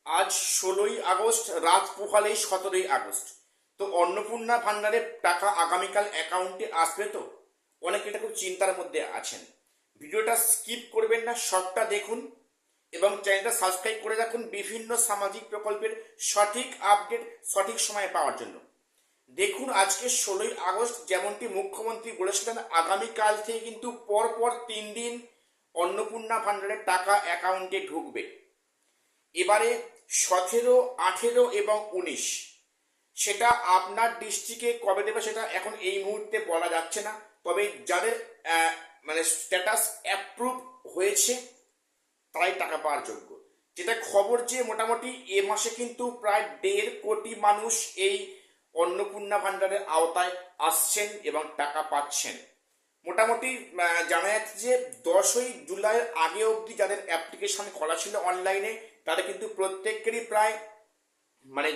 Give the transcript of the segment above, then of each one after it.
আজ 16ই আগস্ট, রাত পোহালেই 17ই আগস্ট। তো অন্নপূর্ণা ভান্ডারের টাকা আগামীকাল অ্যাকাউন্টে আসবে তো? অনেকে এটা খুব চিন্তার মধ্যে আছেন। ভিডিওটা স্কিপ করবেন না, সবটা দেখুন এবং চ্যানেলটা সাবস্ক্রাইব করে রাখুন বিভিন্ন সামাজিক প্রকল্পের সঠিক আপডেট সঠিক সময়ে পাওয়ার জন্য। দেখুন, আজকে 16ই আগস্ট যেমনটি মুখ্যমন্ত্রী বলেছিলেন, আগামীকাল থেকে কিন্তু পরপর 3 দিন অন্নপূর্ণা ভান্ডারের টাকা অ্যাকাউন্টে ঢুকবে। এবারে 17, 18 এবং 19 সেটা আপনার ডিস্ট্রিক্টে কবে দেবে সেটা এখন এই মুহূর্তে বলা যাচ্ছে না। তবে যাদের মানে স্ট্যাটাস অ্যাপ্রুভ হয়েছে তারাই টাকা পাওয়ার যোগ্য। যেটা খবর যে মোটামুটি এ মাসে কিন্তু প্রায় 1.5 কোটি মানুষ এই অন্নপূর্ণা ভান্ডারের আওতায় আসছেন এবং টাকা পাচ্ছেন। মোটামুটি জানা যাচ্ছে যে 10ই জুলাইয়ের আগে অবধি যাদের অ্যাপ্লিকেশন করা ছিল অনলাইনে, তাদের কিন্তু প্রত্যেকেরই প্রায় মানে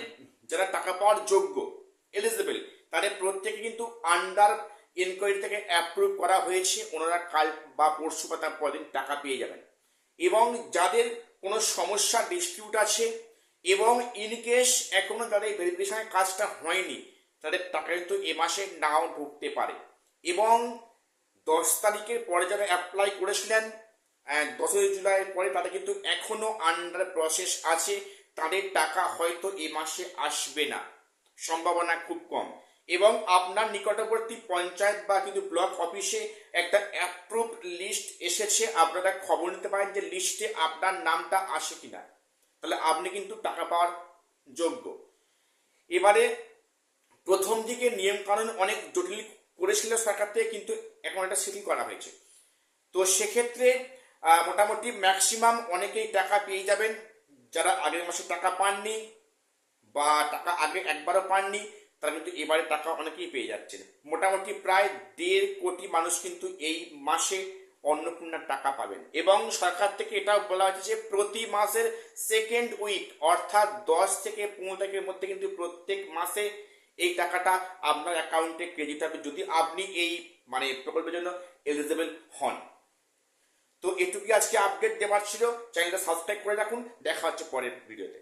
যারা টাকা পাওয়ার যোগ্য এলিজিবল, তাদের প্রত্যেকে কিন্তু আন্ডার ইনকোয়ারি থেকে অ্যাপ্রুভ করা হয়েছে। ওনারা কাল বা পরশু বা তার পরদিন টাকা পেয়ে যাবেন। এবং যাদের কোনো সমস্যা ডিসপিউট আছে এবং ইনকেস এখনো যাদের ভেরিফিকেশনের কাজটা হয়নি, তাদের টাকা কিন্তু এ মাসে নাও ঢুকতে পারে। এবং 10 তারিখের পরে যারা অ্যাপ্লাই করেছিলেন 10ই জুলাইয়ের পরে, তাদের কিন্তু এখনো আন্ডার প্রসেস আছে, তাদের টাকা হয়তো এ মাসে আসবে না, সম্ভাবনা খুব কম। এবং আপনার নিকটবর্তী পঞ্চায়েত বা কিন্তু ব্লক অফিসে একটা অ্যাপ্রুভ লিস্ট এসেছে, আপনারা খবর নিতে পারেন যে লিস্টে আপনার নামটা আসে কিনা, তাহলে আপনি কিন্তু টাকা পাওয়ার যোগ্য। এবারে প্রথম দিকে নিয়মকানুন অনেক জটিল করেছিল সরকার থেকে, কিন্তু এখন এটা শিথিল করা হয়েছে। তো সেক্ষেত্রে মোটামুটি ম্যাক্সিমাম অনেকেই টাকা পেয়ে যাবেন। যারা আগের মাসে টাকা পাননি বা টাকা আগে একবারও পাননি, তারা কিন্তু এবারে টাকা অনেকেই পেয়ে যাচ্ছেন। মোটামুটি প্রায় 1.5 কোটি মানুষ কিন্তু এই মাসে অন্নপূর্ণার টাকা পাবেন। এবং সরকার থেকে এটাও বলা হয়েছে যে প্রতি মাসের সেকেন্ড উইক অর্থাৎ 10 থেকে 15 তারিখের মধ্যে কিন্তু প্রত্যেক মাসে এই টাকাটা আপনার অ্যাকাউন্টে ক্রেডিট হবে, যদি আপনি এই মানে প্রকল্পের জন্য এলিজিবল হন। তো এটুকুই আজকে আপডেট দেওয়ার ছিল। চ্যানেলটা সাবস্ক্রাইব করে রাখুন। দেখা হচ্ছে পরের ভিডিওতে।